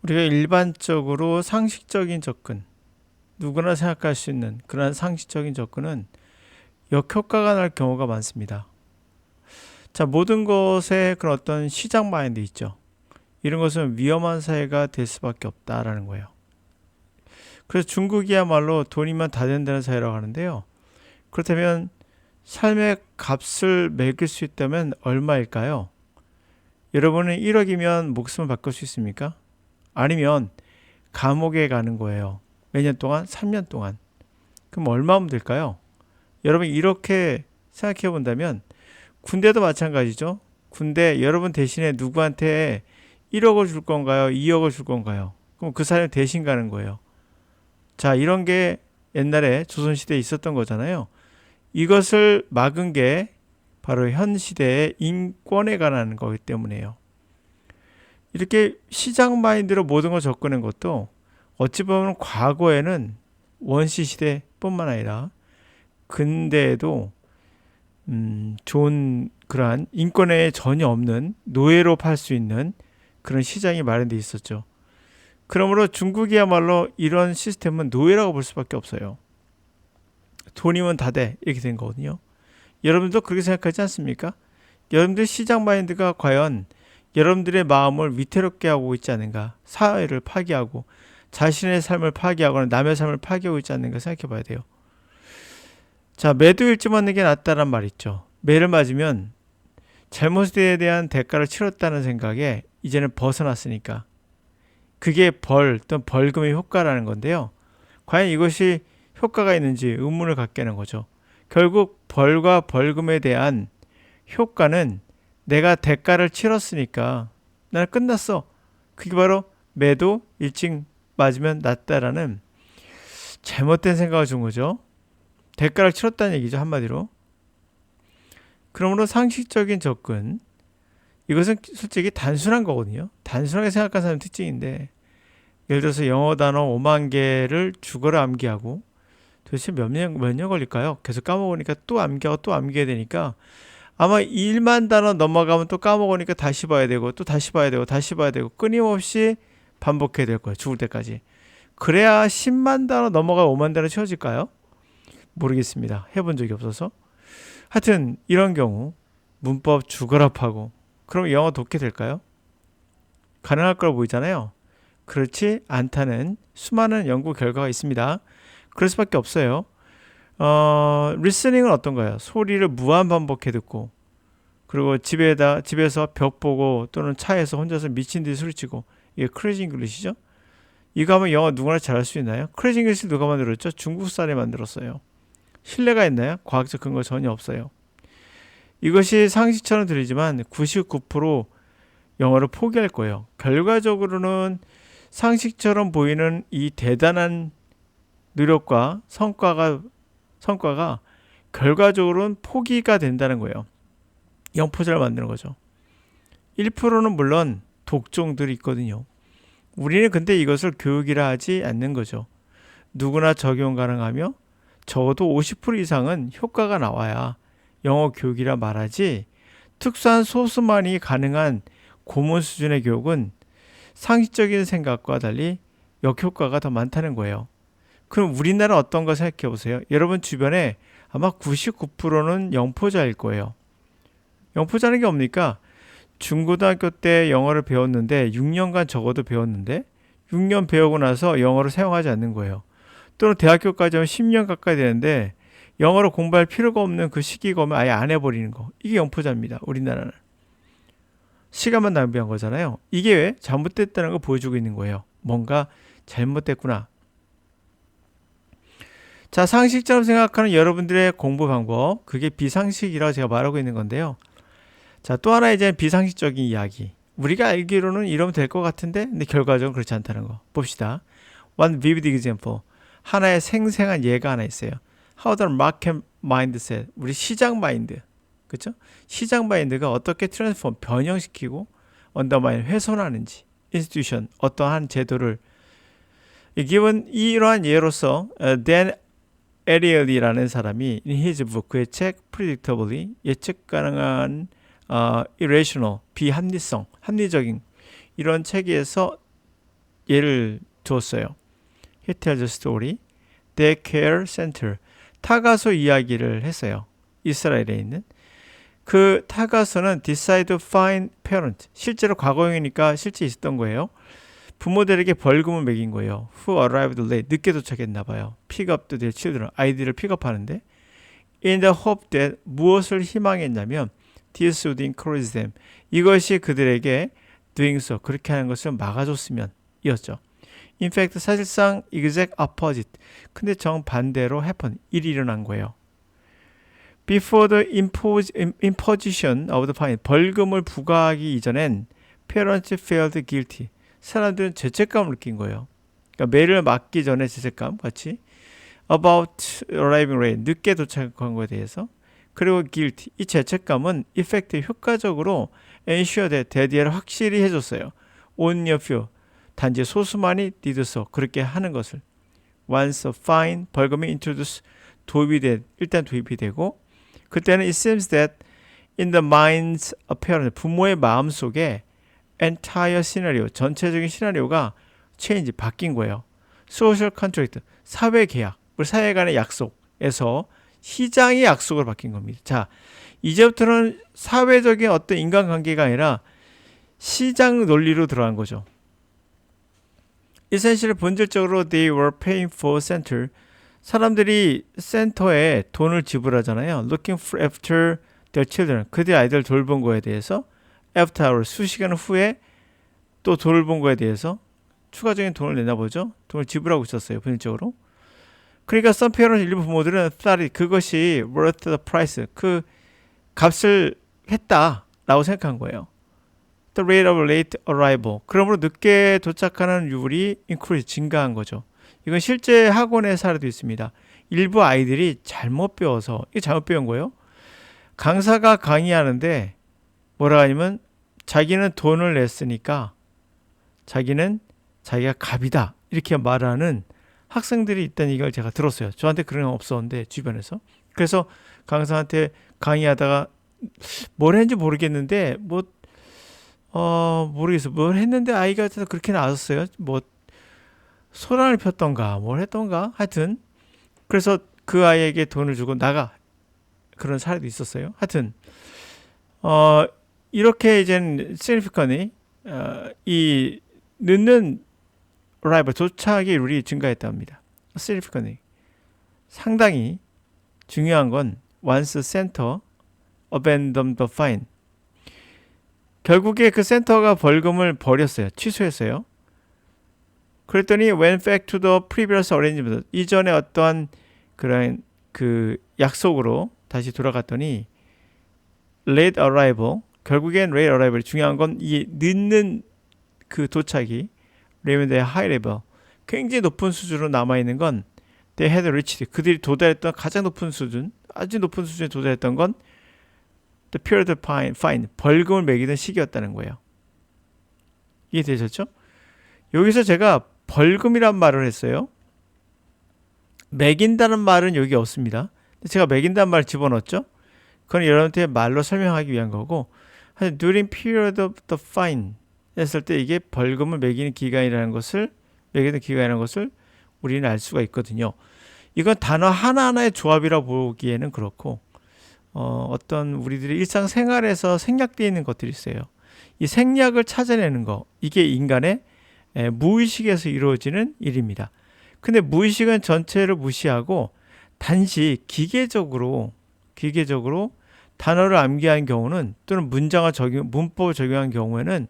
우리가 일반적으로 상식적인 접근, 누구나 생각할 수 있는 그런 상식적인 접근은 역효과가 날 경우가 많습니다. 자, 모든 것에 그런 어떤 시장 마인드 있죠. 이런 것은 위험한 사회가 될 수밖에 없다라는 거예요. 그래서 중국이야말로 돈이면 다 된다는 사회라고 하는데요. 그렇다면 삶의 값을 매길 수 있다면 얼마일까요? 여러분은 1억이면 목숨을 바꿀 수 있습니까? 아니면 감옥에 가는 거예요. 몇 년 동안? 3년 동안. 그럼 얼마면 될까요? 여러분 이렇게 생각해 본다면 군대도 마찬가지죠. 군대 여러분 대신에 누구한테 1억을 줄 건가요? 2억을 줄 건가요? 그럼 그 사람이 대신 가는 거예요. 자, 이런 게 옛날에 조선시대에 있었던 거잖아요. 이것을 막은 게 바로 현 시대의 인권에 관한 거기 때문에요. 이렇게 시장 마인드로 모든 걸 접근한 것도 어찌 보면 과거에는 원시 시대뿐만 아니라 근대에도 좋은 그러한 인권에 전혀 없는 노예로 팔 수 있는 그런 시장이 마련돼 있었죠. 그러므로 중국이야말로 이런 시스템은 노예라고 볼 수밖에 없어요. 돈이면 다 돼 이렇게 된 거거든요. 여러분도 그렇게 생각하지 않습니까? 여러분들 시장 마인드가 과연 여러분들의 마음을 위태롭게 하고 있지 않은가? 사회를 파괴하고 자신의 삶을 파괴하거나 남의 삶을 파괴하고 있지 않는가 생각해 봐야 돼요. 자, 매도 일찍 맞는 게 낫다란 말 있죠. 매를 맞으면 잘못에 대한 대가를 치렀다는 생각에 이제는 벗어났으니까 그게 벌 또는 벌금의 효과라는 건데요. 과연 이것이 효과가 있는지 의문을 갖게 하는 거죠. 결국 벌과 벌금에 대한 효과는 내가 대가를 치렀으니까 나는 끝났어. 그게 바로 매도 일찍 맞으면 낫다라는 잘못된 생각을 준 거죠. 대가를 치렀다는 얘기죠, 한마디로. 그러므로 상식적인 접근, 이것은 솔직히 단순한 거거든요. 단순하게 생각하는 사람 특징인데, 예를 들어서 영어 단어 5만 개를 죽어라 암기하고 도대체 몇 년 걸릴까요? 계속 까먹으니까 또 암기하고 또 암기해야 되니까 아마 1만 단어 넘어가면 또 까먹으니까 다시 봐야 되고 또 다시 봐야 되고 다시 봐야 되고 끊임없이 반복해야 될 거예요. 죽을 때까지. 그래야 10만 단어 넘어가 5만 단어 채워질까요? 모르겠습니다. 해본 적이 없어서. 하여튼 이런 경우 문법 죽어라 파고 그럼 영어 독해 될까요? 가능할 거로 보이잖아요. 그렇지 않다는 수많은 연구 결과가 있습니다. 그럴 수밖에 없어요. 리스닝은 어떤가요? 소리를 무한 반복해 듣고 그리고 집에서 벽 보고 또는 차에서 혼자서 미친 듯이 소리치고 이게 크레이지 잉글리시죠? 이거 하면 영어 누구나 잘할 수 있나요? 크레이지 잉글리시 누가 만들었죠? 중국 사람이 만들었어요. 신뢰가 있나요? 과학적 근거 전혀 없어요. 이것이 상식처럼 들리지만 99% 영어를 포기할 거예요. 결과적으로는 상식처럼 보이는 이 대단한 노력과 성과가 결과적으로는 포기가 된다는 거예요. 영포자를 만드는 거죠. 1%는 물론 독종들이 있거든요. 우리는 근데 이것을 교육이라 하지 않는 거죠. 누구나 적용 가능하며 적어도 50% 이상은 효과가 나와야 영어 교육이라 말하지 특수한 소수만이 가능한 고문 수준의 교육은 상식적인 생각과 달리 역효과가 더 많다는 거예요. 그럼 우리나라 어떤가 생각해 보세요. 여러분 주변에 아마 99%는 영포자일 거예요. 영포자는 게 뭡니까? 중고등학교 때 영어를 배웠는데 6년간 적어도 배웠는데 6년 배우고 나서 영어를 사용하지 않는 거예요. 또는 대학교까지 하면 10년 가까이 되는데 영어를 공부할 필요가 없는 그 시기가 오면 아예 안 해버리는 거. 이게 영포자입니다. 우리나라는. 시간만 낭비한 거잖아요. 이게 왜 잘못됐다는 걸 보여주고 있는 거예요. 뭔가 잘못됐구나. 자, 상식처럼 생각하는 여러분들의 공부 방법, 그게 비상식이라고 제가 말하고 있는 건데요. 자, 또 하나 이제 비상식적인 이야기. 우리가 알기로는 이러면 될 것 같은데, 근데 결과적으로 그렇지 않다는 거. 봅시다. One vivid example. 하나의 생생한 예가 하나 있어요. How the market mindset. 우리 시장 마인드. 그렇죠? 시장 마인드가 어떻게 트랜스폼, 변형시키고 언더마인, 훼손하는지. institution, 어떠한 제도를 given 이러한 예로서 Dan 에리얼이라는 사람이 in his book, 그의 책 predictably, 예측 가능한 irrational, 비합리성, 합리적인 이런 책에서 예를 줬어요. He tells a story. Daycare center. 타가소 이야기를 했어요. 이스라엘에 있는. 그 타가소는 decide to find parent. 실제로 과거형이니까 실제 있었던 거예요. 부모들에게 벌금을 매긴 거예요. Who arrived late. 늦게 도착했나 봐요. Pick up their children. 아이들을 픽업하는데. In the hope that 무엇을 희망했냐면 this would encourage them. 이것이 그들에게 doing so. 그렇게 하는 것을 막아줬으면 이었죠. In fact, 사실상 exact opposite. 근데 정반대로 happen. 일이 일어난 거예요. Before the imposition of the fine. 벌금을 부과하기 이전엔 parents felt guilty. 사람들은 죄책감을 느낀 거예요. 그러니까 매를 맞기 전에 죄책감 같이. About arriving late. 늦게 도착한 것에 대해서. 그리고 guilty. 이 죄책감은 effective 효과적으로 ensure that 대디를 확실히 해줬어요. Only a few. 단지 소수만이 did so. 그렇게 하는 것을. Once a fine, 벌금이 introduce, 일단 도입이 되고 그때는 it seems that in the minds of parents, 부모의 마음속에 entire scenario, 전체적인 시나리오가 change, 바뀐 거예요. Social contract, 사회 계약, 사회 간의 약속에서 시장의 약속으로 바뀐 겁니다. 자, 이제부터는 사회적인 어떤 인간관계가 아니라 시장 논리로 들어간 거죠. essentially 본질적으로 they were paying for center. 사람들이 센터에 돈을 지불하잖아요. Looking after their children. 그들 아이들 돌본 거에 대해서 after hours, 수시간 후에 또 돌본 거에 대해서 추가적인 돈을 내나 보죠. 돈을 지불하고 있었어요. 본질적으로. 그러니까 some parents, 일부 부모들은 thought 그것이 worth the price. 그 값을 했다라고 생각한 거예요. The rate of late arrival. 그러므로 늦게 도착하는 율이 increase, 증가한 거죠. 이건 실제 학원의 사례도 있습니다. 일부 아이들이 잘못 배워서, 이게 잘못 배운 거예요. 강사가 강의하는데 뭐라 하냐면 자기는 돈을 냈으니까 자기는 자기가 갑이다 이렇게 말하는 학생들이 있다는 얘기를 제가 들었어요. 저한테 그런 건 없었는데 주변에서. 그래서 강사한테 강의하다가 뭘 했는지 모르겠는데 모르겠어. 뭘 했는데 아이가 그렇게 나왔어요. 소란을 폈던가 뭘 했던가 하여튼 그래서 그 아이에게 돈을 주고 나가 그런 사례도 있었어요. 하여튼 이렇게 이제는 significantly 이 늦는 arrival 도착의 룰이 증가했다 합니다. significantly 상당히 중요한 건 once center abandoned the fine. 결국에 그 센터가 벌금을 버렸어요. 취소했어요. 그랬더니 went back to the previous arrangement. 이전에 어떠한 그런 그 약속으로 다시 돌아갔더니 late arrival. 결국엔 late arrival. 중요한 건 이 늦는 그 도착이 remained at high level. 굉장히 높은 수준으로 남아있는 건 they had reached. 그들이 도달했던 가장 높은 수준, 아주 높은 수준에 도달했던 건 the period of fine. 벌금을 매기던 시기였다는 거예요. 이해되셨죠? 여기서 제가 벌금이란 말을 했어요. 매긴다는 말은 여기 없습니다. 제가 매긴다는 말을 집어넣었죠. 그건 여러분한테 말로 설명하기 위한 거고 during period of the fine 했을 때 이게 벌금을 매기는 기간이라는 것을 우리는 알 수가 있거든요. 이건 단어 하나하나의 조합이라 보기에는 그렇고 어떤 우리들의 일상생활에서 생략되어 있는 것들이 있어요. 이 생략을 찾아내는 거 이게 인간의 무의식에서 이루어지는 일입니다. 근데 무의식은 전체를 무시하고 단지 기계적으로 단어를 암기한 경우는 또는 문법을 적용한 경우에는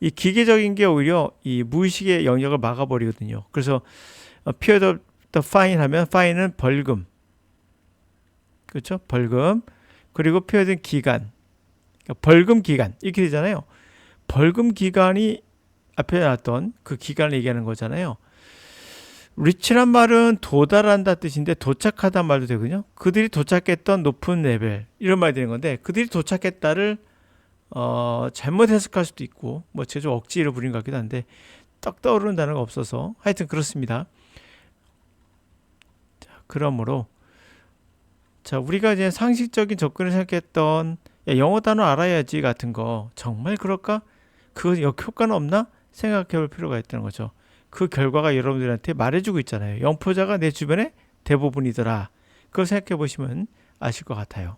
이 기계적인 게 오히려 이 무의식의 영역을 막아버리거든요. 그래서 period of the fine 하면 fine은 벌금, 그렇죠? 벌금. 그리고 period은 기간, 그러니까 벌금 기간 이렇게 되잖아요. 벌금 기간이 앞에 나왔던 그 기간을 얘기하는 거잖아요. reach란 말은 도달한다 뜻인데 도착하다 말도 되거든요. 그들이 도착했던 높은 레벨 이런 말이 되는 건데 그들이 도착했다를 잘못 해석할 수도 있고 제가 억지로 부린 것 같기도 한데 떡 떠오르는 단어가 없어서 하여튼 그렇습니다. 자, 그러므로 우리가 이제 상식적인 접근을 생각했던 영어 단어 알아야지 같은 거 정말 그럴까? 그거 효과는 없나? 생각해 볼 필요가 있다는 거죠. 그 결과가 여러분들한테 말해주고 있잖아요. 영포자가 내 주변에 대부분이더라. 그걸 생각해 보시면 아실 것 같아요.